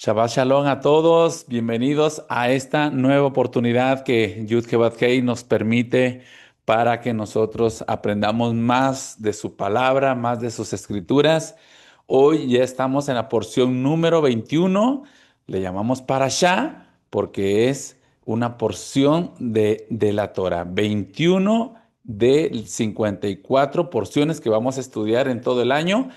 Shabbat Shalom a todos, bienvenidos a esta nueva oportunidad que Yud Kevat Hei nos permite para que nosotros aprendamos más de su palabra, más de sus escrituras. Hoy ya estamos en la porción número 21, le llamamos Parashá porque es una porción de la Torah, 21 de 54 porciones que vamos a estudiar en todo el año.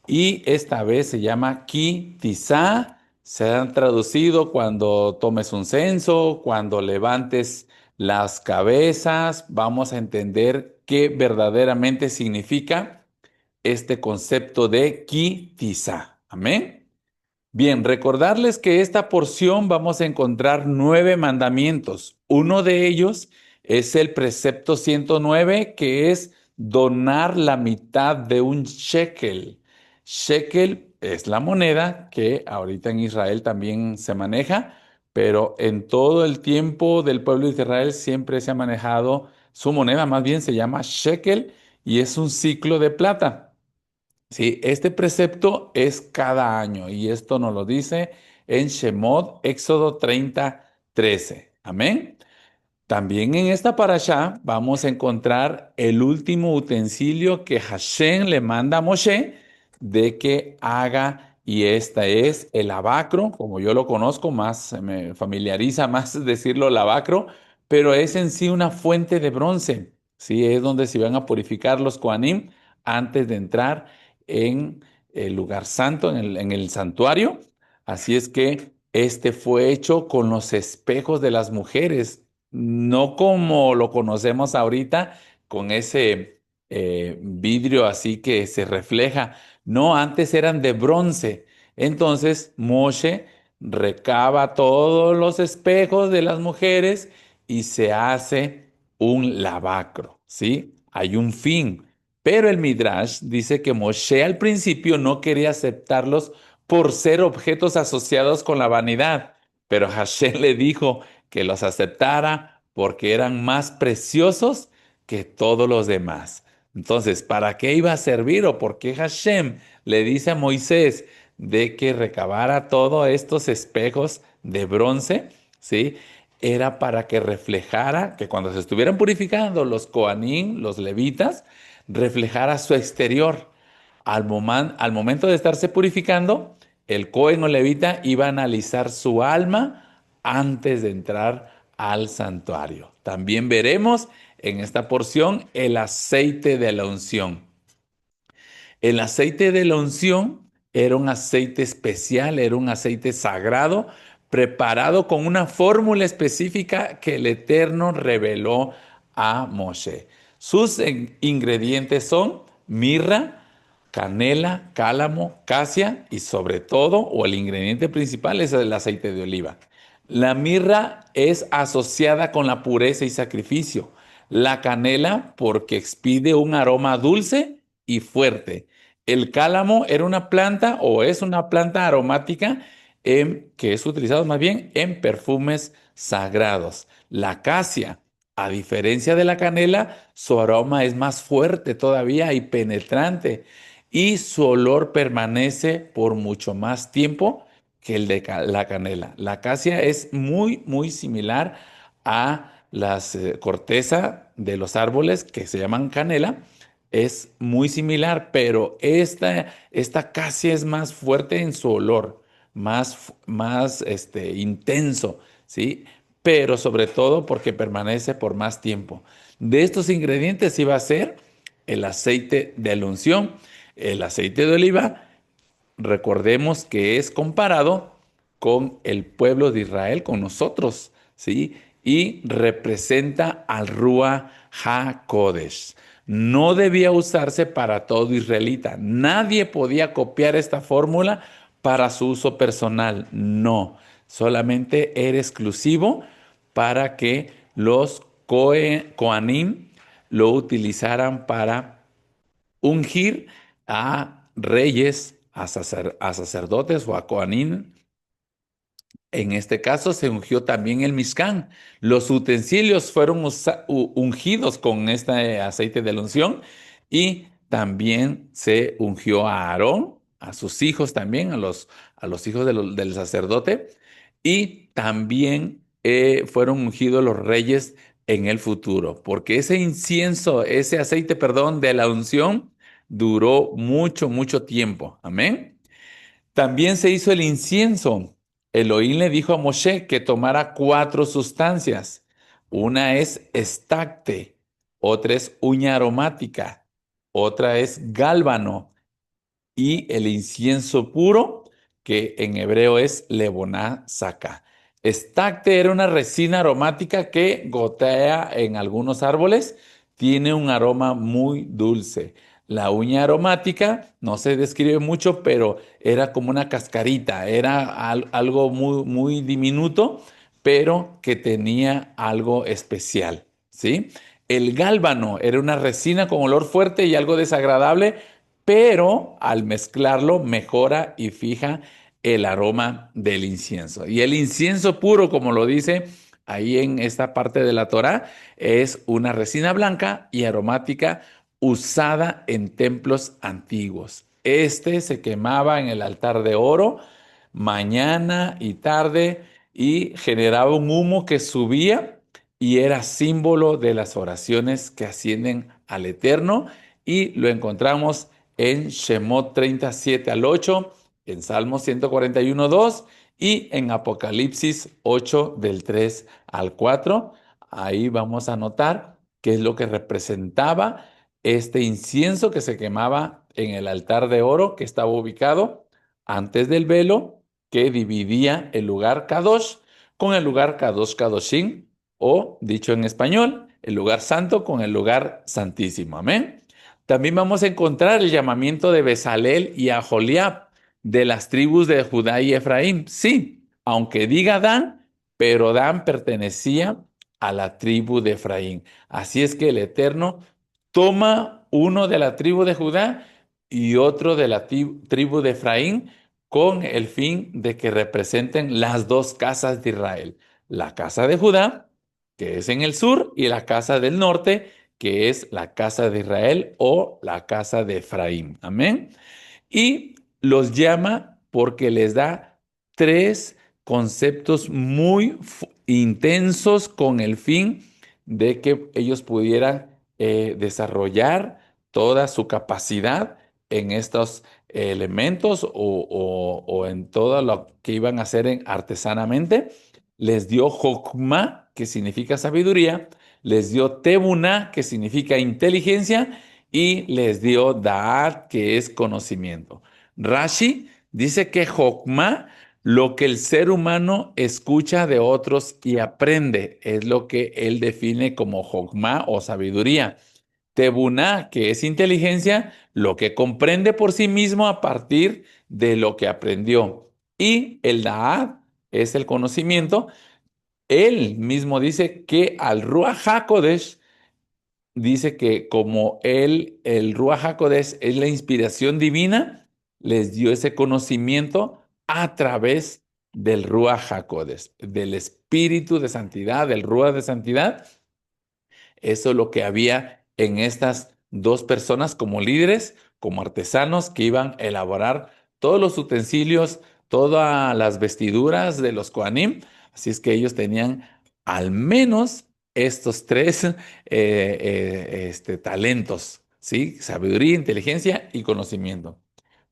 Y esta vez se llama Ki Tizá. Se han traducido cuando tomes un censo, cuando levantes las cabezas. Vamos a entender qué verdaderamente significa este concepto de Ki Tizá. Amén. Bien, recordarles que esta porción vamos a encontrar 9 mandamientos. Uno de ellos es el precepto 109, que es donar la mitad de un shekel. Shekel es la moneda que ahorita en Israel también se maneja, pero en todo el tiempo del pueblo de Israel siempre se ha manejado su moneda, más bien se llama shekel y es un ciclo de plata. Sí, este precepto es cada año y esto nos lo dice en Shemot, Éxodo 30:13. Amén. También en esta parashá vamos a encontrar el último utensilio que Hashem le manda a Moshe de que haga, y esta es el lavacro, como yo lo conozco, más me familiariza más decirlo lavacro, pero es en sí una fuente de bronce, ¿sí? Es donde se van a purificar los Kohanim antes de entrar en el lugar santo, en el santuario. Así es que este fue hecho con los espejos de las mujeres, no como lo conocemos ahorita, con ese vidrio así que se refleja. No, antes eran de bronce. Entonces Moshe recaba todos los espejos de las mujeres y se hace un lavacro, ¿sí? Hay un fin. Pero el Midrash dice que Moshe al principio no quería aceptarlos por ser objetos asociados con la vanidad, pero Hashem le dijo que los aceptara porque eran más preciosos que todos los demás. Entonces, ¿para qué iba a servir o por qué Hashem le dice a Moisés de que recabara todos estos espejos de bronce? ¿Sí? Era para que reflejara, que cuando se estuvieran purificando los Coanín, los levitas, reflejara su exterior. Al momento de estarse purificando, el Cohen o levita iba a analizar su alma antes de entrar al santuario. También veremos en esta porción el aceite de la unción. El aceite de la unción era un aceite especial, era un aceite sagrado, preparado con una fórmula específica que el Eterno reveló a Moshe. Sus ingredientes son mirra, canela, cálamo, casia y sobre todo, o el ingrediente principal es el aceite de oliva. La mirra es asociada con la pureza y sacrificio. La canela porque expide un aroma dulce y fuerte. El cálamo era una planta o es una planta aromática que es utilizada más bien en perfumes sagrados. La acacia, a diferencia de la canela, su aroma es más fuerte todavía y penetrante y su olor permanece por mucho más tiempo que el de la canela. La acacia es muy, muy similar a las corteza de los árboles que se llaman canela. Es muy similar, pero esta acacia es más fuerte en su olor, más intenso, ¿sí? Pero sobre todo porque permanece por más tiempo. De estos ingredientes iba a ser el aceite de la unción, el aceite de oliva. Recordemos que es comparado con el pueblo de Israel, con nosotros, ¿sí? Y representa al Rúa HaKodesh. No debía usarse para todo israelita. Nadie podía copiar esta fórmula para su uso personal. No, solamente era exclusivo para que los Kohanim lo utilizaran para ungir a reyes, a sacerdotes o a Coanín. En este caso se ungió también el Mishkan. Los utensilios fueron ungidos con este aceite de la unción y también se ungió a Aarón a sus hijos también, a los hijos del sacerdote, y también fueron ungidos los reyes en el futuro, porque ese incienso, ese aceite, perdón, de la unción duró mucho, mucho tiempo. Amén. También se hizo el incienso. Elohim le dijo a Moshe que tomara 4 sustancias. Una es estacte, otra es uña aromática, otra es gálbano y el incienso puro, que en hebreo es leboná saca. Estacte era una resina aromática que gotea en algunos árboles, tiene un aroma muy dulce. La uña aromática no se describe mucho, pero era como una cascarita, era algo muy, muy diminuto, pero que tenía algo especial, ¿sí? El gálbano era una resina con olor fuerte y algo desagradable, pero al mezclarlo mejora y fija el aroma del incienso. Y el incienso puro, como lo dice ahí en esta parte de la Torá, es una resina blanca y aromática usada en templos antiguos. Este se quemaba en el altar de oro mañana y tarde y generaba un humo que subía y era símbolo de las oraciones que ascienden al Eterno, y lo encontramos en Shemot 37 al 8, en Salmos 141, 2 y en Apocalipsis 8 del 3 al 4. Ahí vamos a notar qué es lo que representaba este incienso que se quemaba en el altar de oro que estaba ubicado antes del velo que dividía el lugar Kadosh con el lugar Kadosh Kadoshim, o dicho en español, el lugar santo con el lugar santísimo. Amén. También vamos a encontrar el llamamiento de Bezalel y Aholiab de las tribus de Judá y Efraín. Sí, aunque diga Dan, pero Dan pertenecía a la tribu de Efraín. Así es que el Eterno toma uno de la tribu de Judá y otro de la tribu de Efraín con el fin de que representen las dos casas de Israel. La casa de Judá, que es en el sur, y la casa del norte, que es la casa de Israel o la casa de Efraín. Amén. Y los llama porque les da 3 conceptos muy intensos con el fin de que ellos pudieran desarrollar toda su capacidad en estos elementos o en todo lo que iban a hacer artesanamente. Les dio Jokma, que significa sabiduría, les dio Tebuna, que significa inteligencia, y les dio Da'at, que es conocimiento. Rashi dice que Jokma, lo que el ser humano escucha de otros y aprende, es lo que él define como Jokma o sabiduría. Tebuná, que es inteligencia, lo que comprende por sí mismo a partir de lo que aprendió. Y el Da'at es el conocimiento. Él mismo dice que al Ruach HaKodesh, dice que como él, el Ruach HaKodesh es la inspiración divina, les dio ese conocimiento a través del Ruach HaKodesh, del Espíritu de Santidad, del Ruach de Santidad. Eso es lo que había en estas 2 personas como líderes, como artesanos que iban a elaborar todos los utensilios, todas las vestiduras de los Kohanim. Así es que ellos tenían al menos estos 3 talentos, ¿sí? Sabiduría, inteligencia y conocimiento.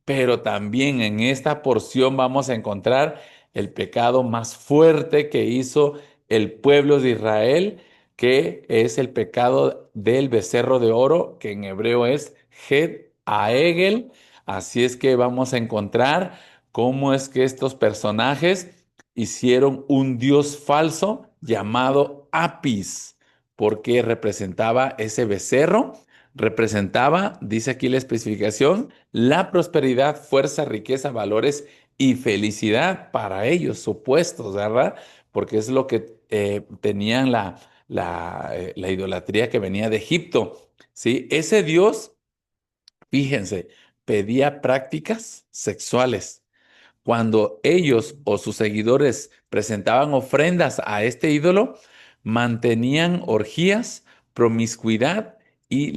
Pero también en esta porción vamos a encontrar el pecado más fuerte que hizo el pueblo de Israel, que es el pecado del becerro de oro, que en hebreo es Het Aegel. Así es que vamos a encontrar cómo es que estos personajes hicieron un dios falso llamado Apis, porque representaba ese becerro, representaba, dice aquí la especificación, la prosperidad, fuerza, riqueza, valores y felicidad para ellos, supuestos, ¿verdad? Porque es lo que tenían la idolatría que venía de Egipto, ¿sí? Ese Dios, fíjense, pedía prácticas sexuales. Cuando ellos o sus seguidores presentaban ofrendas a este ídolo, mantenían orgías, promiscuidad y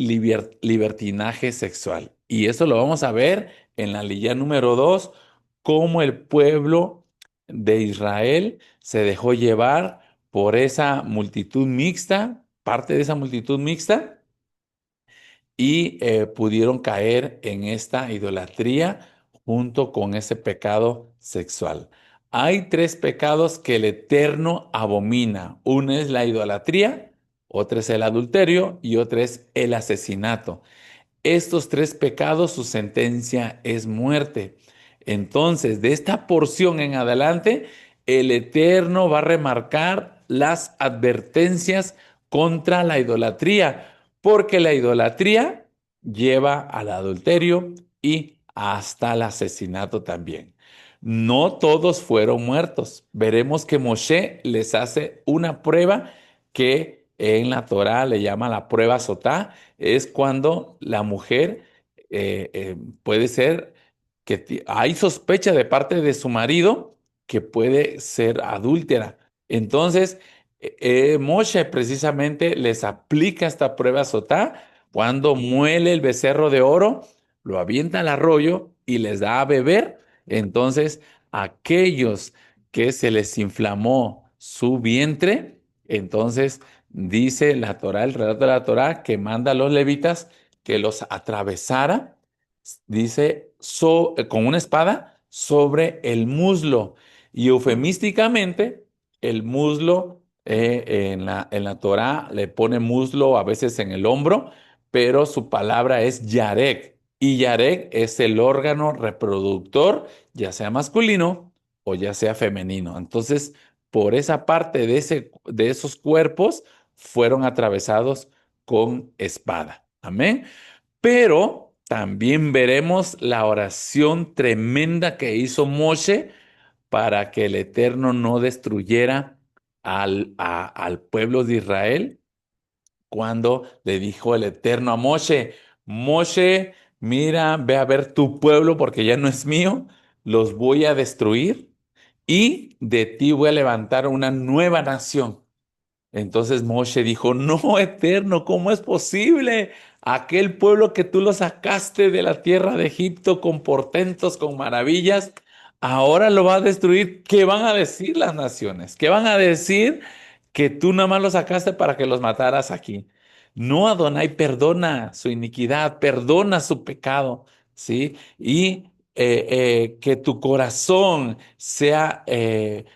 libertinaje sexual. Y eso lo vamos a ver en la lilla número 2 cómo el pueblo de Israel se dejó llevar por esa multitud mixta, parte de esa multitud mixta, y pudieron caer en esta idolatría junto con ese pecado sexual. Hay tres pecados que el Eterno abomina. Uno es la idolatría, otro es el adulterio y otro es el asesinato. Estos tres pecados, su sentencia es muerte. Entonces, de esta porción en adelante, el Eterno va a remarcar las advertencias contra la idolatría, porque la idolatría lleva al adulterio y hasta el asesinato también. No todos fueron muertos. Veremos que Moshe les hace una prueba que en la Torá le llama la prueba Sotá. Es cuando la mujer puede ser que hay sospecha de parte de su marido que puede ser adúltera. Entonces, Moshe precisamente les aplica esta prueba Sotá cuando muele el becerro de oro, lo avienta al arroyo y les da a beber. Entonces, aquellos que se les inflamó su vientre, entonces dice la Torá, el relato de la Torá, que manda a los levitas que los atravesara, dice, con una espada sobre el muslo. Y eufemísticamente, el muslo, en la Torá le pone muslo a veces en el hombro, pero su palabra es yarek. Y yarek es el órgano reproductor, ya sea masculino o ya sea femenino. Entonces, por esa parte de esos cuerpos fueron atravesados con espada. Amén. Pero también veremos la oración tremenda que hizo Moshe para que el Eterno no destruyera al pueblo de Israel cuando le dijo el Eterno a Moshe, Moshe, mira, ve a ver tu pueblo porque ya no es mío, los voy a destruir y de ti voy a levantar una nueva nación. Entonces Moshe dijo, no, Eterno, ¿cómo es posible? Aquel pueblo que tú lo sacaste de la tierra de Egipto con portentos, con maravillas, ahora lo va a destruir. ¿Qué van a decir las naciones? ¿Qué van a decir que tú nada más los sacaste para que los mataras aquí? No, Adonai, perdona su iniquidad, perdona su pecado, ¿sí? Y que tu corazón sea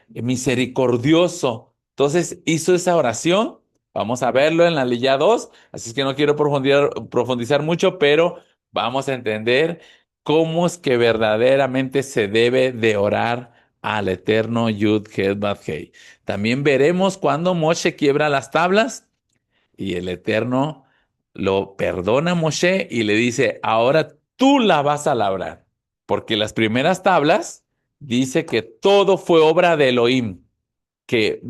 misericordioso. Entonces hizo esa oración. Vamos a verlo en la Lilla 2. Así es que no quiero profundizar mucho, pero vamos a entender cómo es que verdaderamente se debe de orar al eterno YudHed Vav Hei. También veremos cuando Moshe quiebra las tablas y el Eterno lo perdona a Moshe y le dice, ahora tú la vas a labrar, porque las primeras tablas dice que todo fue obra de Elohim, que,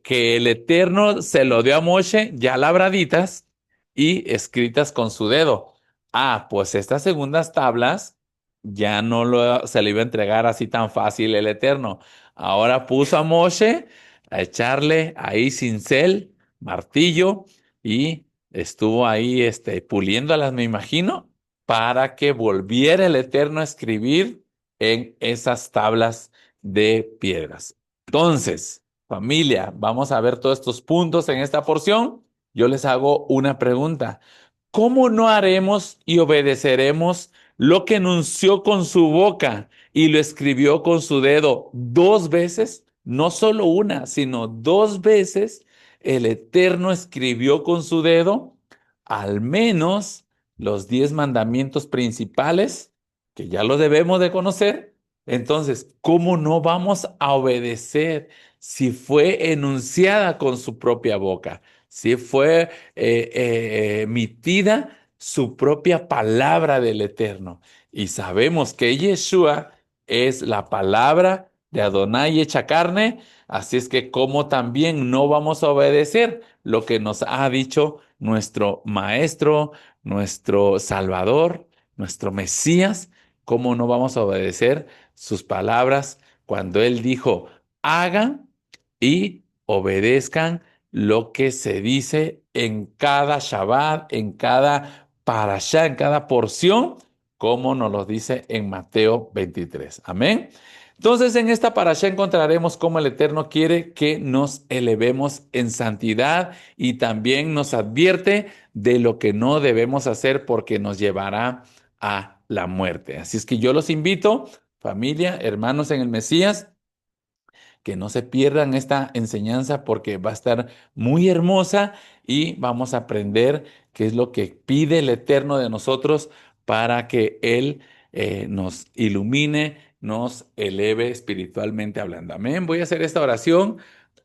que el Eterno se lo dio a Moshe ya labraditas y escritas con su dedo. Ah, pues estas segundas tablas ya no se le iba a entregar así tan fácil el Eterno. Ahora puso a Moshe a echarle ahí cincel, martillo y estuvo ahí puliéndolas, me imagino, para que volviera el Eterno a escribir en esas tablas de piedras. Entonces, familia, vamos a ver todos estos puntos en esta porción. Yo les hago una pregunta. ¿Cómo no haremos y obedeceremos lo que enunció con su boca y lo escribió con su dedo dos veces? No solo una, sino dos veces el Eterno escribió con su dedo al menos los 10 mandamientos principales, que ya los debemos de conocer. Entonces, ¿cómo no vamos a obedecer si fue enunciada con su propia boca? Si fue emitida su propia palabra del Eterno. Y sabemos que Yeshua es la palabra de Adonai hecha carne, así es que como también no vamos a obedecer lo que nos ha dicho nuestro Maestro, nuestro Salvador, nuestro Mesías, ¿cómo no vamos a obedecer sus palabras cuando Él dijo, hagan y obedezcan lo que se dice en cada Shabbat, en cada parashá, en cada porción, como nos lo dice en Mateo 23. Amén. Entonces, en esta parasha encontraremos cómo el Eterno quiere que nos elevemos en santidad y también nos advierte de lo que no debemos hacer porque nos llevará a la muerte. Así es que yo los invito, familia, hermanos en el Mesías, que no se pierdan esta enseñanza porque va a estar muy hermosa y vamos a aprender qué es lo que pide el Eterno de nosotros para que Él nos ilumine, nos eleve espiritualmente hablando. Amén. Voy a hacer esta oración.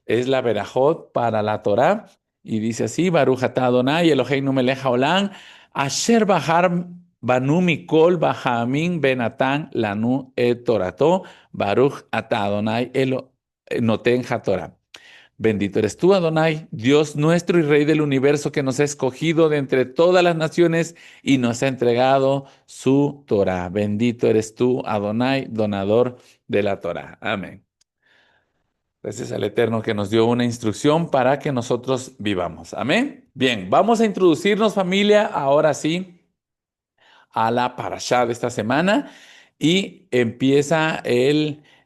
Es la Berajot para la Torá y dice así: Baruch atah Adonai Eloheinu melech haolam asher bahar banu mikol bahamim benatan lanu et torato Baruch atah Adonai Noten HaTorah. Bendito eres tú, Adonai, Dios nuestro y Rey del universo, que nos ha escogido de entre todas las naciones y nos ha entregado su Torah. Bendito eres tú, Adonai, donador de la Torah. Amén. Gracias al Eterno que nos dio una instrucción para que nosotros vivamos. Amén. Bien, vamos a introducirnos, familia, ahora sí a la parashá de esta semana y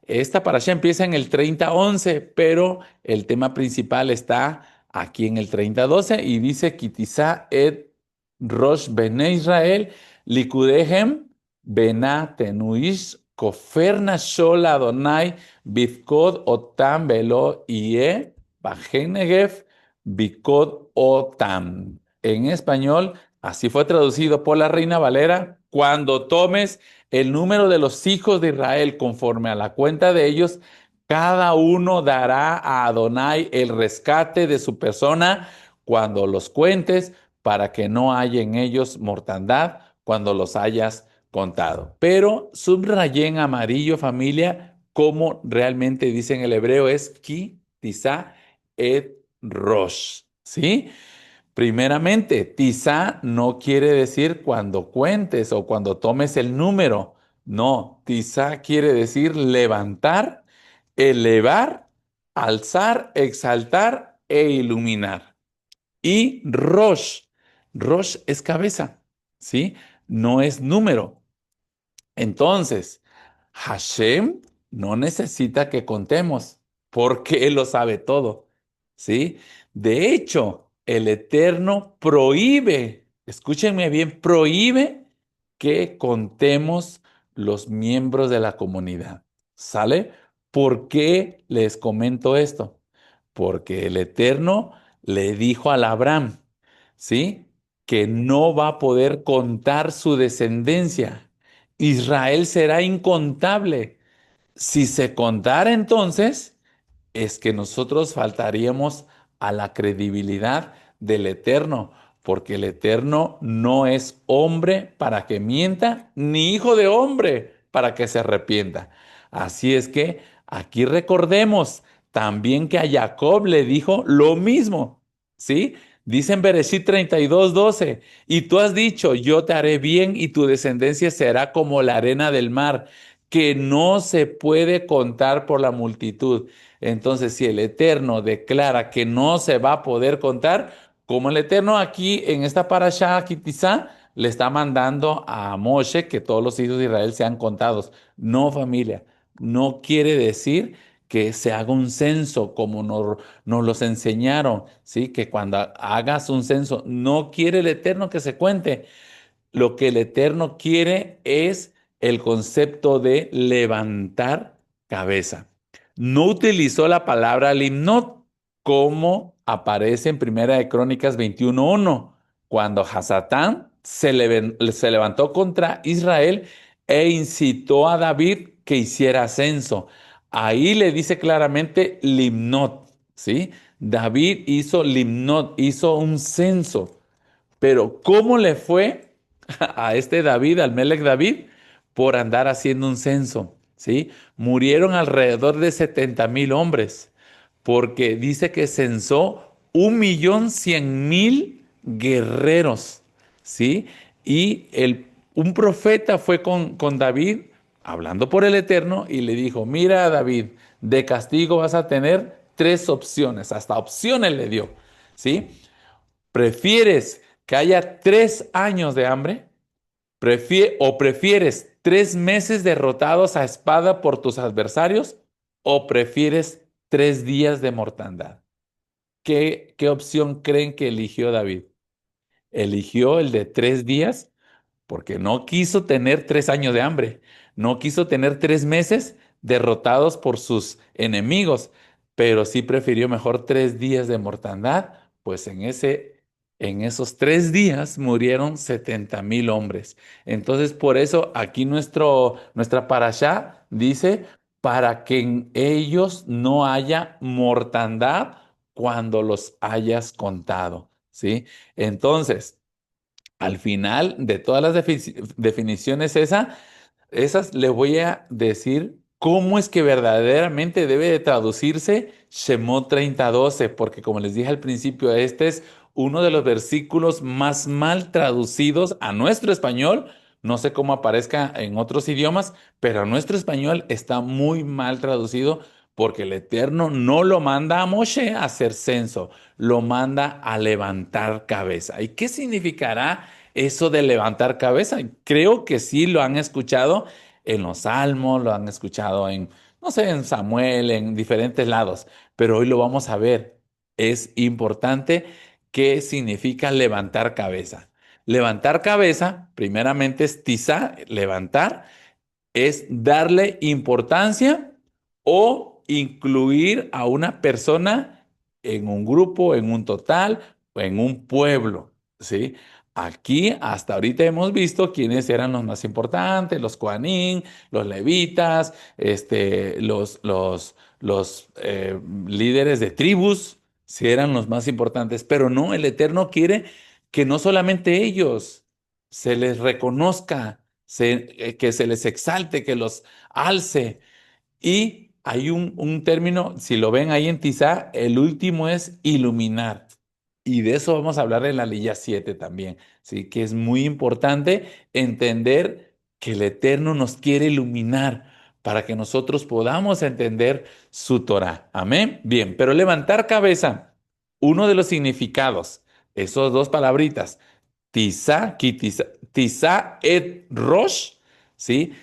esta parashá empieza en el 30:11, pero el tema principal está aquí en el 30:12 y dice: Kitizá et Rosh Bene Israel likudehem bena tenuish koferna shol Adonai bifkod otam velo ie bajenegev bikod otam. En español, así fue traducido por la Reina Valera: cuando tomes el número de los hijos de Israel conforme a la cuenta de ellos, cada uno dará a Adonai el rescate de su persona cuando los cuentes, para que no haya en ellos mortandad cuando los hayas contado. Pero subrayé en amarillo, familia, como realmente dice en el hebreo, es ki, tisa, et rosh. ¿Sí? Primeramente, tizá no quiere decir cuando cuentes o cuando tomes el número. No, tizá quiere decir levantar, elevar, alzar, exaltar e iluminar. Y Rosh es cabeza, ¿sí? No es número. Entonces, Hashem no necesita que contemos porque Él lo sabe todo, ¿sí? De hecho, el Eterno prohíbe, escúchenme bien, prohíbe que contemos los miembros de la comunidad, ¿sale? ¿Por qué les comento esto? Porque el Eterno le dijo al Abraham, ¿sí? Que no va a poder contar su descendencia. Israel será incontable. Si se contara entonces, es que nosotros faltaríamos a la credibilidad del Eterno, porque el Eterno no es hombre para que mienta, ni hijo de hombre para que se arrepienta. Así es que aquí recordemos también que a Jacob le dijo lo mismo, ¿sí? Dice en Bereshit 32:12, y tú has dicho: yo te haré bien y tu descendencia será como la arena del mar, que no se puede contar por la multitud. Entonces, si el Eterno declara que no se va a poder contar, como el Eterno aquí en esta parashá, quizá le está mandando a Moshe que todos los hijos de Israel sean contados. No, familia, no quiere decir que se haga un censo como nos los enseñaron, ¿sí? Que cuando hagas un censo, no quiere el Eterno que se cuente. Lo que el Eterno quiere es el concepto de levantar cabeza. No utilizó la palabra limnot como aparece en Primera de Crónicas 21:1, cuando Hasatán se levantó contra Israel e incitó a David que hiciera censo. Ahí le dice claramente limnot, ¿sí? David hizo limnot, hizo un censo. Pero ¿cómo le fue a este David, al Melech David, por andar haciendo un censo? ¿Sí? Murieron alrededor de 70,000 hombres, porque dice que censó 1,100,000 guerreros, ¿sí? Y un profeta fue con David, hablando por el Eterno, y le dijo: mira, David, de castigo vas a tener tres opciones, hasta opciones le dio, ¿sí? ¿Prefieres que haya 3 años de hambre? ¿O prefieres 3 meses derrotados a espada por tus adversarios o prefieres 3 días de mortandad? ¿Qué opción creen que eligió David? Eligió el de 3 días porque no quiso tener 3 años de hambre, no quiso tener 3 meses derrotados por sus enemigos, pero sí prefirió mejor 3 días de mortandad, pues en esos 3 días murieron 70,000 hombres. Entonces, por eso aquí nuestra parashá dice, para que en ellos no haya mortandad cuando los hayas contado, ¿sí? Entonces, al final de todas las definiciones esas le voy a decir cómo es que verdaderamente debe de traducirse Shemot 30:12, porque como les dije al principio, este es uno de los versículos más mal traducidos a nuestro español. No sé cómo aparezca en otros idiomas, pero a nuestro español está muy mal traducido porque el Eterno no lo manda a Moshe a hacer censo, lo manda a levantar cabeza. ¿Y qué significará eso de levantar cabeza? Creo que sí lo han escuchado en los Salmos, lo han escuchado en, no sé, en Samuel, en diferentes lados, pero hoy lo vamos a ver. Es importante qué significa levantar cabeza. Levantar cabeza, primeramente es tizá, levantar, es darle importancia o incluir a una persona en un grupo, en un total o en un pueblo, ¿sí? Aquí hasta ahorita hemos visto quiénes eran los más importantes, los Coanín, los levitas, los líderes de tribus, si eran los más importantes, pero no, el Eterno quiere que no solamente ellos se les reconozca, que se les exalte, que los alce. Y hay un término, si lo ven ahí en Tizá, el último es iluminar. Y de eso vamos a hablar en la Lilla 7 también, ¿sí? Que es muy importante entender que el Eterno nos quiere iluminar para que nosotros podamos entender su Torah. Amén. Bien, pero levantar cabeza, uno de los significados, esos dos palabritas, Tizá et Rosh, ¿sí?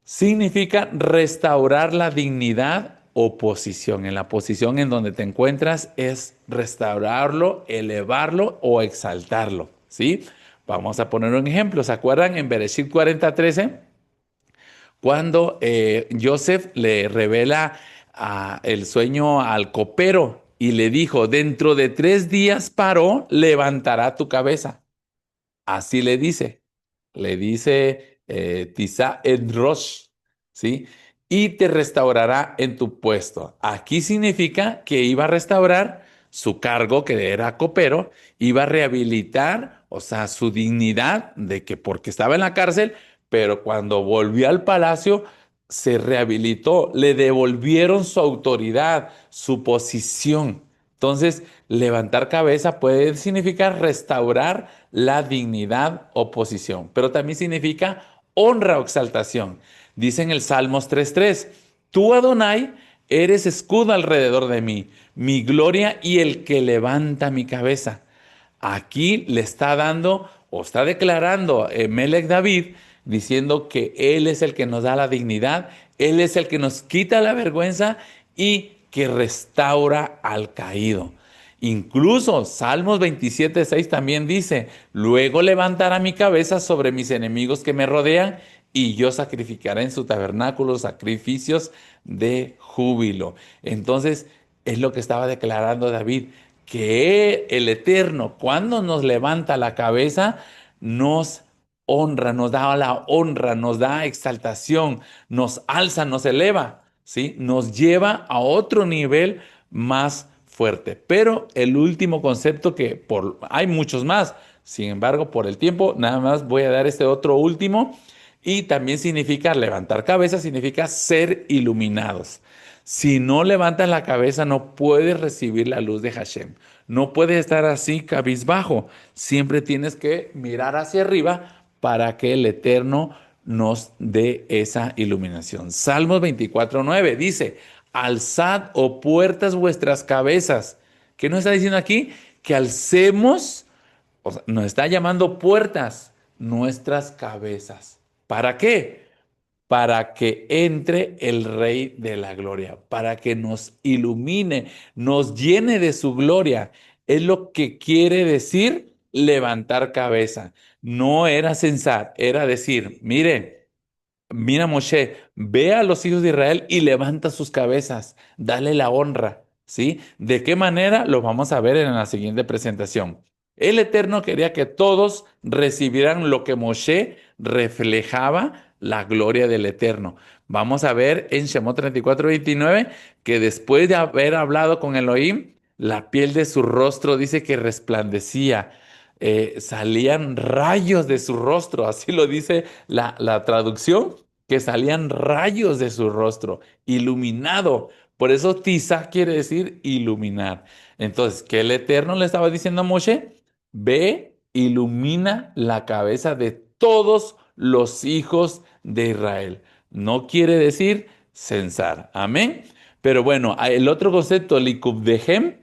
Significa restaurar la dignidad o posición. En la posición en donde te encuentras es restaurarlo, elevarlo o exaltarlo, ¿sí? Vamos a poner un ejemplo. ¿Se acuerdan en Bereshit 40:13? Cuando Joseph le revela el sueño al copero y le dijo, dentro de 3 días paró, levantará tu cabeza. Así le dice Tisa et Rosh, ¿sí? Y te restaurará en tu puesto. Aquí significa que iba a restaurar su cargo, que era copero, iba a rehabilitar, o sea, su dignidad de que porque estaba en la cárcel, pero cuando volvió al palacio, se rehabilitó, le devolvieron su autoridad, su posición. Entonces, levantar cabeza puede significar restaurar la dignidad o posición, pero también significa honra o exaltación. Dice en el Salmos 3:3, tú Adonai eres escudo alrededor de mí, mi gloria y el que levanta mi cabeza. Aquí le está dando o está declarando Melech David diciendo que Él es el que nos da la dignidad, Él es el que nos quita la vergüenza y que restaura al caído. Incluso Salmos 27:6 también dice, luego levantará mi cabeza sobre mis enemigos que me rodean y yo sacrificaré en su tabernáculo sacrificios de júbilo. Entonces, es lo que estaba declarando David, que el Eterno, cuando nos levanta la cabeza, nos honra, nos da la honra, nos da exaltación, nos alza, nos eleva, ¿sí? Nos lleva a otro nivel más fuerte. Pero el último concepto hay muchos más, sin embargo, por el tiempo, nada más voy a dar este otro último, y también significa levantar cabeza, significa ser iluminados. Si no levantas la cabeza, no puedes recibir la luz de Hashem. No puedes estar así cabizbajo. Siempre tienes que mirar hacia arriba para que el Eterno nos dé esa iluminación. Salmos 24:9 dice, alzad, oh puertas, vuestras cabezas. ¿Qué nos está diciendo aquí? Que alcemos, o sea, nos está llamando puertas, nuestras cabezas. ¿Para qué? Para que entre el Rey de la Gloria, para que nos ilumine, nos llene de su gloria. Es lo que quiere decir levantar cabeza. No era censar, era decir, miren. Mira, Moshe, ve a los hijos de Israel y levanta sus cabezas, dale la honra, ¿sí? ¿De qué manera? Lo vamos a ver en la siguiente presentación. El Eterno quería que todos recibieran lo que Moshe reflejaba, la gloria del Eterno. Vamos a ver en Shemot 34:29 que después de haber hablado con Elohim, la piel de su rostro dice que resplandecía. Salían rayos de su rostro, así lo dice la traducción, que salían rayos de su rostro, iluminado. Por eso tiza quiere decir iluminar. Entonces, ¿qué el Eterno le estaba diciendo a Moshe? Ve, ilumina la cabeza de todos los hijos de Israel. No quiere decir censar. Amén. Pero bueno, el otro concepto, likubdehem,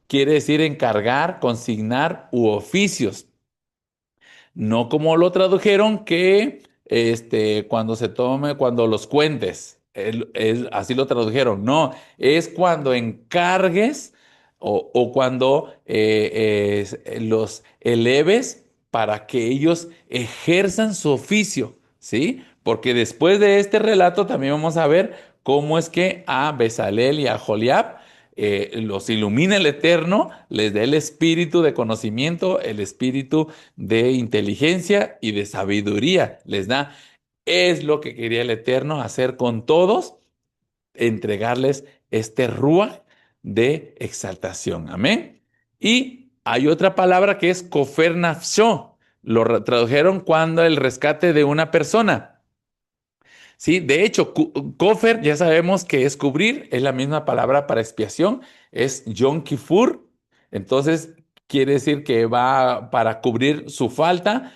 quiere decir encargar, consignar u oficios. No como lo tradujeron que cuando se tome, cuando los cuentes. Así lo tradujeron. No, es cuando encargues o cuando los eleves para que ellos ejerzan su oficio, ¿sí? Porque después de este relato también vamos a ver cómo es que a Bezalel y a Joliab los ilumina el Eterno, les da el espíritu de conocimiento, el espíritu de inteligencia y de sabiduría. Les da, es lo que quería el Eterno hacer con todos, entregarles este rúa de exaltación. Amén. Y hay otra palabra que es kofer nafsho. Lo tradujeron cuando el rescate de una persona. Sí, de hecho, Kofer ya sabemos que es cubrir, es la misma palabra para expiación, es Yom Kippur. Entonces, quiere decir que va para cubrir su falta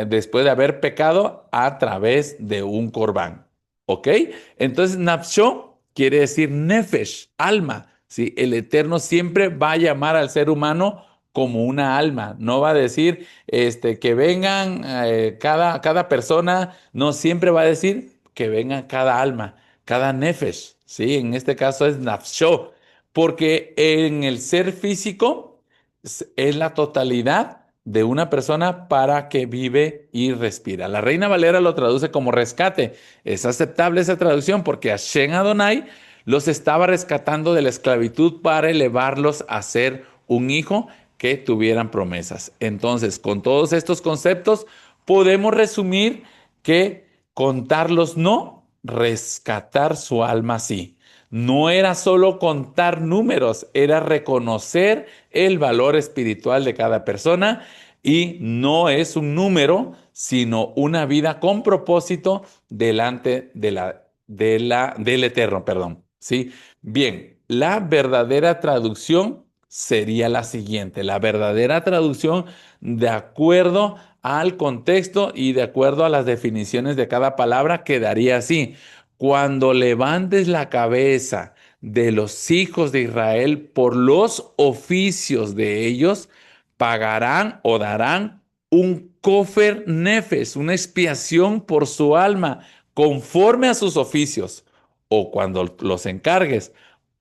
después de haber pecado a través de un corbán. ¿Ok? Entonces, Nafsho quiere decir Nefesh, alma. ¿Sí? El Eterno siempre va a llamar al ser humano como una alma. No va a decir que vengan cada persona, no, siempre va a decir que venga cada alma, cada nefesh, ¿sí? En este caso es nafsho, porque en el ser físico es la totalidad de una persona para que vive y respira. La Reina Valera lo traduce como rescate. Es aceptable esa traducción porque Hashem Adonai los estaba rescatando de la esclavitud para elevarlos a ser un hijo que tuvieran promesas. Entonces, con todos estos conceptos, podemos resumir que contarlos no, rescatar su alma sí. No era solo contar números, era reconocer el valor espiritual de cada persona y no es un número, sino una vida con propósito delante del Eterno, perdón. ¿Sí? Bien, la verdadera traducción sería la siguiente. La verdadera traducción de acuerdo al contexto y de acuerdo a las definiciones de cada palabra quedaría así. Cuando levantes la cabeza de los hijos de Israel por los oficios de ellos, pagarán o darán un kofer nefes, una expiación por su alma, conforme a sus oficios, o cuando los encargues,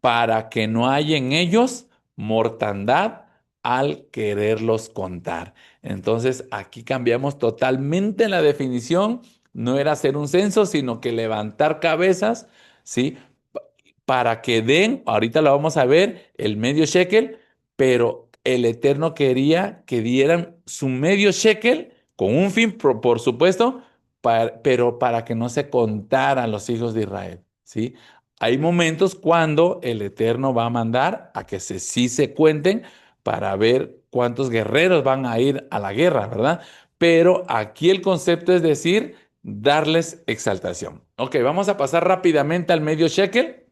para que no haya en ellos mortandad al quererlos contar. Entonces, aquí cambiamos totalmente la definición. No era hacer un censo, sino que levantar cabezas, ¿sí? Para que den, ahorita lo vamos a ver, el medio shekel, pero el Eterno quería que dieran su medio shekel con un fin, por supuesto, pero para que no se contaran los hijos de Israel, ¿sí? Hay momentos cuando el Eterno va a mandar a que sí se cuenten para ver cuántos guerreros van a ir a la guerra, ¿verdad? Pero aquí el concepto es decir, darles exaltación. Ok, vamos a pasar rápidamente al medio shekel.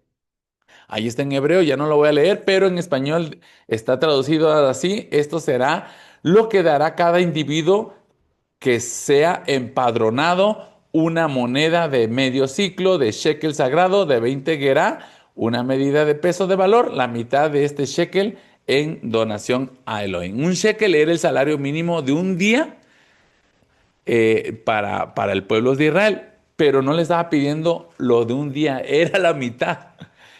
Ahí está en hebreo, ya no lo voy a leer, pero en español está traducido así. Esto será lo que dará cada individuo que sea empadronado, una moneda de medio ciclo de shekel sagrado de 20 gerá, una medida de peso de valor, la mitad de este shekel en donación a Elohim. Un shekel era el salario mínimo de un día para el pueblo de Israel, pero no le estaba pidiendo lo de un día, era la mitad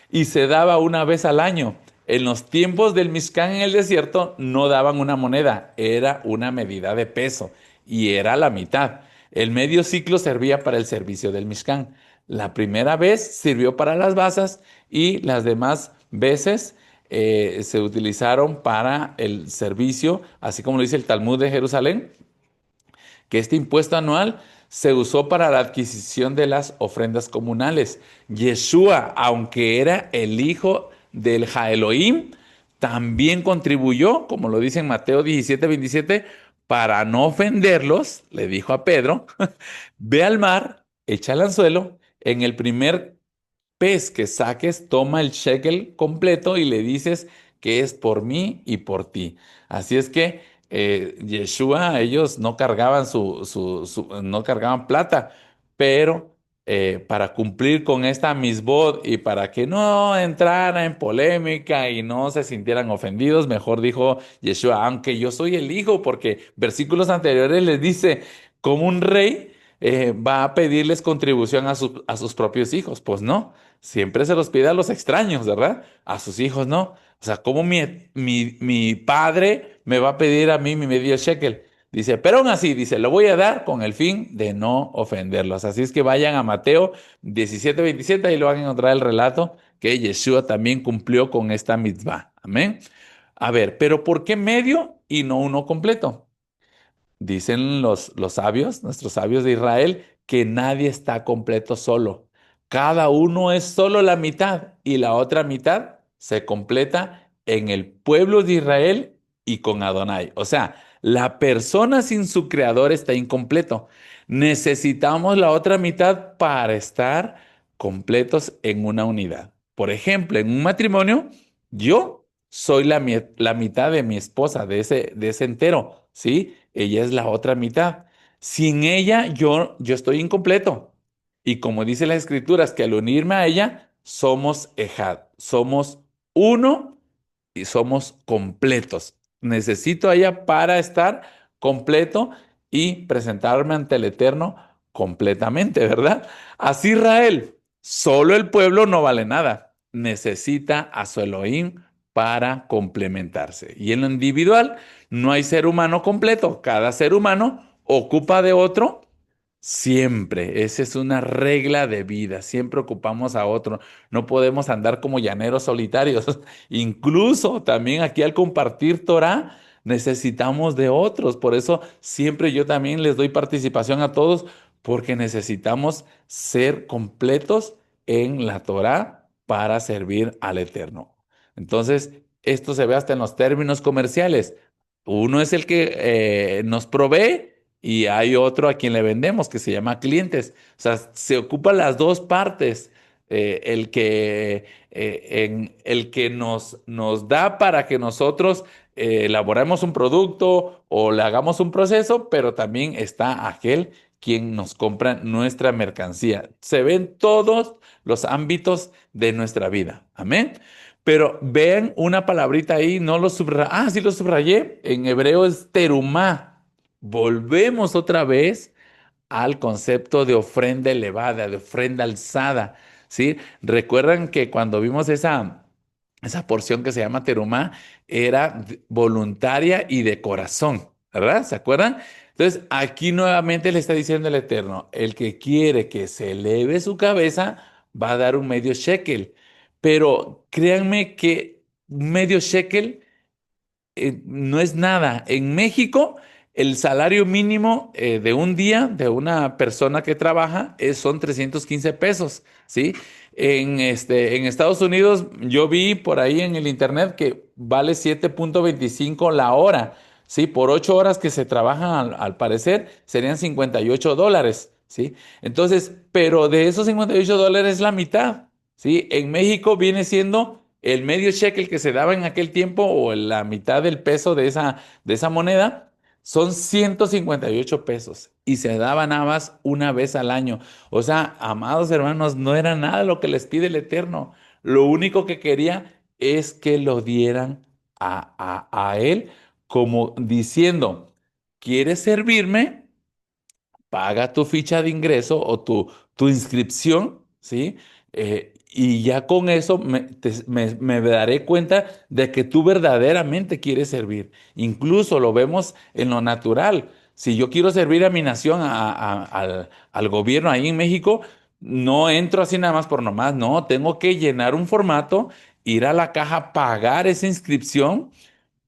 y se daba una vez al año. En los tiempos del Mizcán en el desierto no daban una moneda, era una medida de peso y era la mitad. El medio ciclo servía para el servicio del Mishkan. La primera vez sirvió para las basas y las demás veces se utilizaron para el servicio, así como lo dice el Talmud de Jerusalén, que este impuesto anual se usó para la adquisición de las ofrendas comunales. Yeshua, aunque era el hijo del Jaeloim, también contribuyó, como lo dice en Mateo 17:27, para no ofenderlos, le dijo a Pedro, ve al mar, echa el anzuelo, en el primer pez que saques, toma el shekel completo y le dices que es por mí y por ti. Así es que Yeshua, ellos no cargaban no cargaban plata, pero para cumplir con esta misbod y para que no entrara en polémica y no se sintieran ofendidos, mejor dijo Yeshua, aunque yo soy el hijo, porque versículos anteriores les dice, como un rey va a pedirles contribución a sus propios hijos. Pues no, siempre se los pide a los extraños, ¿verdad? A sus hijos no. O sea, ¿cómo mi padre me va a pedir a mí mi medio shekel? Dice, pero aún así, dice, lo voy a dar con el fin de no ofenderlos. Así es que vayan a Mateo 17:27 y lo van a encontrar el relato que Yeshua también cumplió con esta mitzvah. Amén. A ver, pero ¿por qué medio y no uno completo? Dicen los sabios, nuestros sabios de Israel, que nadie está completo solo. Cada uno es solo la mitad y la otra mitad se completa en el pueblo de Israel y con Adonai. O sea, la persona sin su creador está incompleto. Necesitamos la otra mitad para estar completos en una unidad. Por ejemplo, en un matrimonio, yo soy la mitad de mi esposa, de ese entero, ¿sí? Ella es la otra mitad. Sin ella, yo estoy incompleto. Y como dice las escrituras, que al unirme a ella, somos ejad, somos uno y somos completos. Necesito a ella para estar completo y presentarme ante el Eterno completamente, ¿verdad? Así Israel, solo el pueblo no vale nada. Necesita a su Elohim para complementarse. Y en lo individual, no hay ser humano completo. Cada ser humano ocupa de otro siempre. Esa es una regla de vida. Siempre ocupamos a otro. No podemos andar como llaneros solitarios. Incluso también aquí al compartir Torah necesitamos de otros. Por eso siempre yo también les doy participación a todos porque necesitamos ser completos en la Torah para servir al Eterno. Entonces, esto se ve hasta en los términos comerciales. Uno es el que nos provee y hay otro a quien le vendemos que se llama clientes. O sea, se ocupan las dos partes. El que nos da para que nosotros elaboremos un producto o le hagamos un proceso, pero también está aquel quien nos compra nuestra mercancía. Se ven todos los ámbitos de nuestra vida. Amén. Pero vean una palabrita ahí, no lo subrayé. Ah, sí lo subrayé. En hebreo es terumá. Volvemos otra vez al concepto de ofrenda elevada, de ofrenda alzada, ¿sí? Recuerdan que cuando vimos esa porción que se llama terumá, era voluntaria y de corazón, ¿verdad? ¿Se acuerdan? Entonces, aquí nuevamente le está diciendo el Eterno, el que quiere que se eleve su cabeza, va a dar un medio shekel. Pero créanme que un medio shekel no es nada. En México, el salario mínimo de un día de una persona que trabaja son 315 pesos, ¿sí? En Estados Unidos, yo vi por ahí en el internet que vale 7.25 la hora, ¿sí? Por 8 horas que se trabajan, al parecer, serían $58, ¿sí? Entonces, pero de esos $58, la mitad, ¿sí? En México viene siendo el medio shekel que se daba en aquel tiempo o la mitad del peso de esa moneda son 158 pesos y se daba nada más una vez al año. O sea, amados hermanos, no era nada lo que les pide el Eterno. Lo único que quería es que lo dieran a Él como diciendo, ¿quieres servirme? paga tu ficha de ingreso o tu inscripción, ¿sí? Y ya con eso me daré cuenta de que tú verdaderamente quieres servir. Incluso lo vemos en lo natural. Si yo quiero servir a mi nación, al gobierno ahí en México, no entro así nada más por nomás, no, tengo que llenar un formato, ir a la caja, pagar esa inscripción,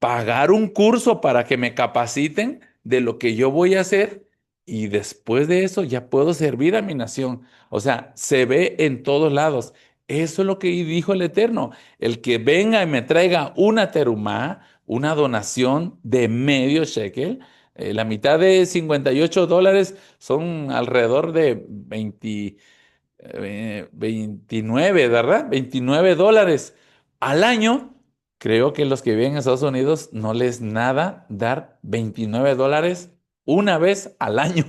pagar un curso para que me capaciten de lo que yo voy a hacer y después de eso ya puedo servir a mi nación. O sea, se ve en todos lados. Eso es lo que dijo el Eterno. El que venga y me traiga una terumá, una donación de medio shekel, la mitad de $58 son alrededor de 29, ¿verdad? $29 al año. Creo que los que viven en Estados Unidos no les nada dar $29 una vez al año.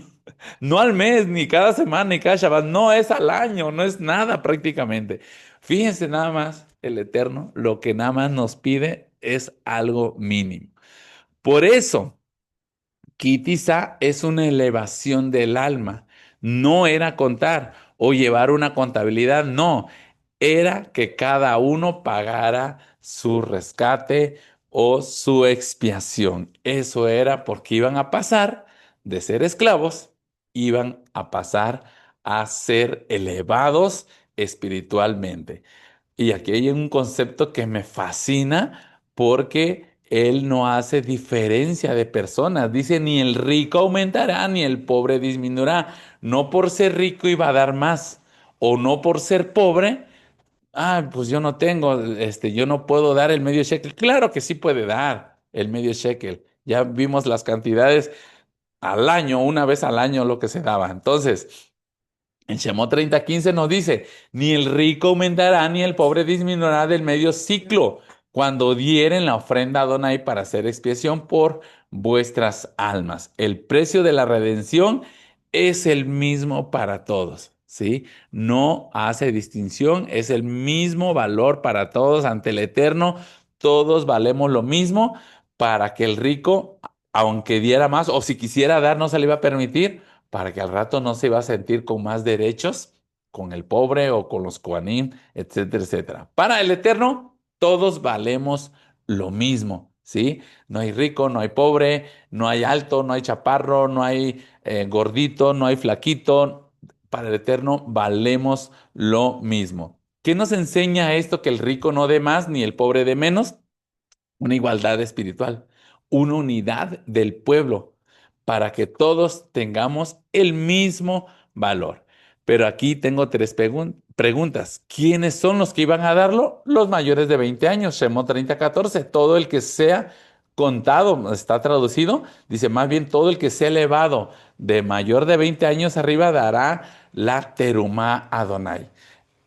No al mes, ni cada semana, ni cada Shabbat. No es al año, no es nada prácticamente. Fíjense nada más, el Eterno, lo que nada más nos pide es algo mínimo. Por eso. Kitizá es una elevación del alma. No era contar o llevar una contabilidad, no. Era que cada uno pagara su rescate o su expiación. Eso era porque iban a pasar de ser esclavos, iban a pasar a ser elevados espiritualmente. Y aquí hay un concepto que me fascina porque él no hace diferencia de personas. Dice, ni el rico aumentará, ni el pobre disminuirá. No por ser rico iba a dar más, o no por ser pobre, pues yo no tengo, yo no puedo dar el medio shekel. Claro que sí puede dar el medio shekel. Ya vimos las cantidades al año, una vez al año lo que se daba. Entonces, en Shemot 30:15 nos dice, ni el rico aumentará, ni el pobre disminuirá del medio ciclo, cuando dieren la ofrenda a Adonai para hacer expiación por vuestras almas. El precio de la redención es el mismo para todos, ¿sí? No hace distinción, es el mismo valor para todos ante el Eterno. Todos valemos lo mismo para que el rico, aunque diera más, o si quisiera dar, no se le iba a permitir para que al rato no se iba a sentir con más derechos con el pobre o con los Kohanim, etcétera, etcétera. Para el Eterno, todos valemos lo mismo, ¿sí? No hay rico, no hay pobre, no hay alto, no hay chaparro, no hay gordito, no hay flaquito. Para el Eterno valemos lo mismo. ¿Qué nos enseña esto? Que el rico no dé más ni el pobre dé menos. Una igualdad espiritual, una unidad del pueblo, para que todos tengamos el mismo valor. Pero aquí tengo tres preguntas. ¿Quiénes son los que iban a darlo? Los mayores de 20 años, Shemot 30:14. Todo el que sea contado, está traducido, dice más bien todo el que sea elevado de mayor de 20 años arriba dará la terumá Adonai.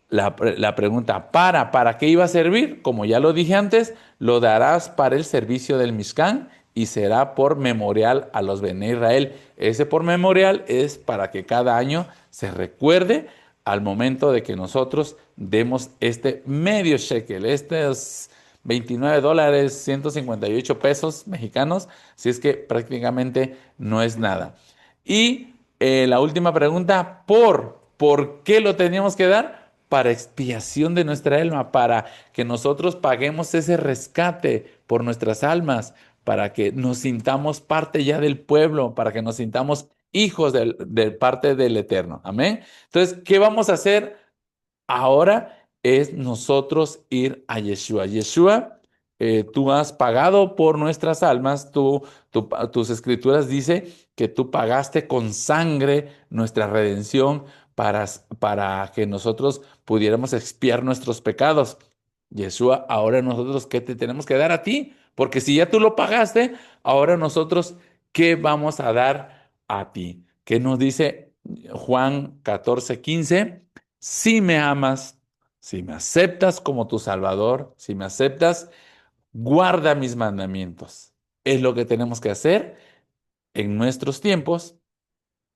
La pregunta, ¿para qué iba a servir? Como ya lo dije antes, lo darás para el servicio del Mishkan y será por memorial a los Bene Israel. Ese por memorial es para que cada año se recuerde al momento de que nosotros demos este medio shekel, estos $29, 158 pesos mexicanos, si es que prácticamente no es nada. Y la última pregunta, ¿por qué lo teníamos que dar? Para expiación de nuestra alma, para que nosotros paguemos ese rescate por nuestras almas, para que nos sintamos parte ya del pueblo, para que nos sintamos hijos de parte del Eterno. Amén. Entonces, ¿qué vamos a hacer? Ahora es nosotros ir a Yeshua. Yeshua, tú has pagado por nuestras almas. Tus escrituras dice que tú pagaste con sangre nuestra redención para que nosotros pudiéramos expiar nuestros pecados. Yeshua, ahora nosotros, ¿qué te tenemos que dar a ti? Porque si ya tú lo pagaste, ahora nosotros, ¿qué vamos a dar a ti? ¿Qué nos dice Juan 14:15? Si me amas, si me aceptas como tu Salvador, si me aceptas, guarda mis mandamientos. Es lo que tenemos que hacer en nuestros tiempos,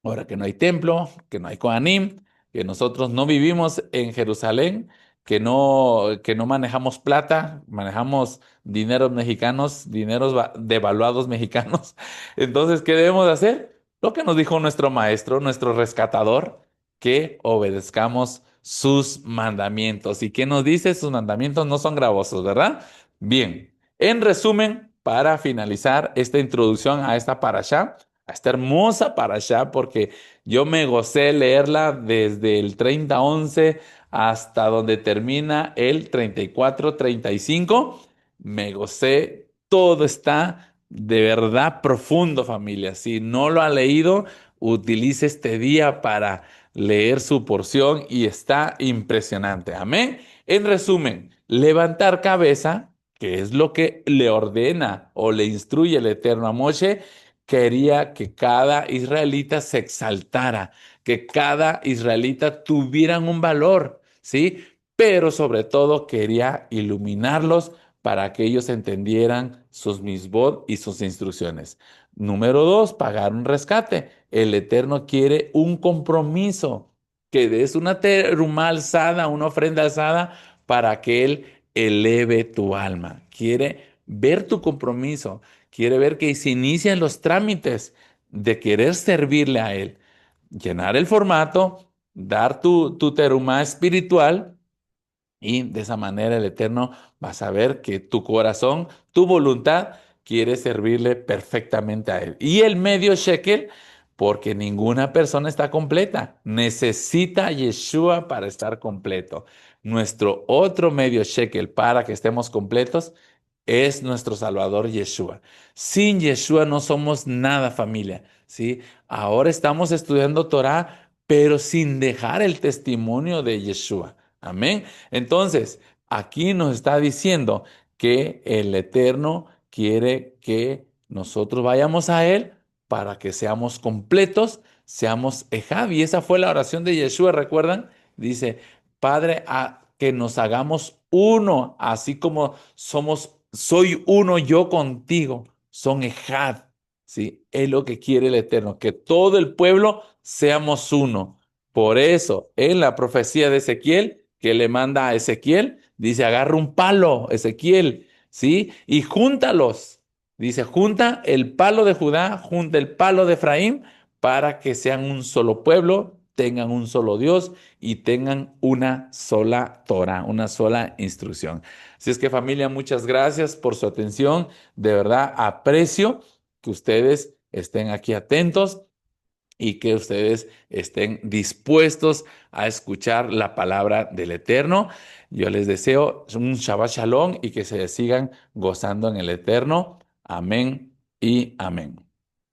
ahora que no hay templo, que no hay Kohanim, que nosotros no vivimos en Jerusalén, que no manejamos plata, manejamos dineros mexicanos, dineros devaluados mexicanos. Entonces, ¿qué debemos hacer? lo que nos dijo nuestro maestro, nuestro rescatador, que obedezcamos sus mandamientos. ¿Y qué nos dice? Sus mandamientos no son gravosos, ¿verdad? Bien, en resumen, para finalizar esta introducción a esta parashá, a esta hermosa parashá, porque yo me gocé leerla desde el 30:11 hasta donde termina el 34:35. Me gocé, todo está de verdad profundo, familia. Si no lo ha leído, utilice este día para leer su porción y está impresionante. Amén. En resumen, levantar cabeza, que es lo que le ordena o le instruye el Eterno a Moshe, quería que cada israelita se exaltara, que cada israelita tuvieran un valor, ¿sí? Pero sobre todo quería iluminarlos para que ellos entendieran sus misbod y sus instrucciones. Número dos, pagar un rescate. El Eterno quiere un compromiso, que des una teruma alzada, una ofrenda alzada, para que Él eleve tu alma. Quiere ver tu compromiso, quiere ver que se inician los trámites de querer servirle a Él. Llenar el formato, dar tu teruma espiritual y de esa manera el Eterno va a saber que tu corazón, tu voluntad quiere servirle perfectamente a Él. Y el medio shekel, porque ninguna persona está completa. Necesita a Yeshua para estar completo. Nuestro otro medio shekel para que estemos completos es nuestro Salvador Yeshua. Sin Yeshua no somos nada, familia, ¿sí? Ahora estamos estudiando Torah, pero sin dejar el testimonio de Yeshua. Amén. Entonces, aquí nos está diciendo que el Eterno quiere que nosotros vayamos a Él para que seamos completos, seamos Ejab. Y esa fue la oración de Yeshua, ¿recuerdan? Dice, Padre, a que nos hagamos uno, así como soy uno yo contigo, son Ejab. ¿Sí? Es lo que quiere el Eterno, que todo el pueblo seamos uno. Por eso, en la profecía de Ezequiel, que le manda a Ezequiel, dice, agarra un palo, Ezequiel, ¿sí? Y júntalos. Dice, junta el palo de Judá, junta el palo de Efraín, para que sean un solo pueblo, tengan un solo Dios y tengan una sola Torah, una sola instrucción. Así es que familia, muchas gracias por su atención. De verdad, aprecio que ustedes estén aquí atentos y que ustedes estén dispuestos a escuchar la palabra del Eterno. Yo les deseo un Shabbat Shalom y que se sigan gozando en el Eterno. Amén y amén.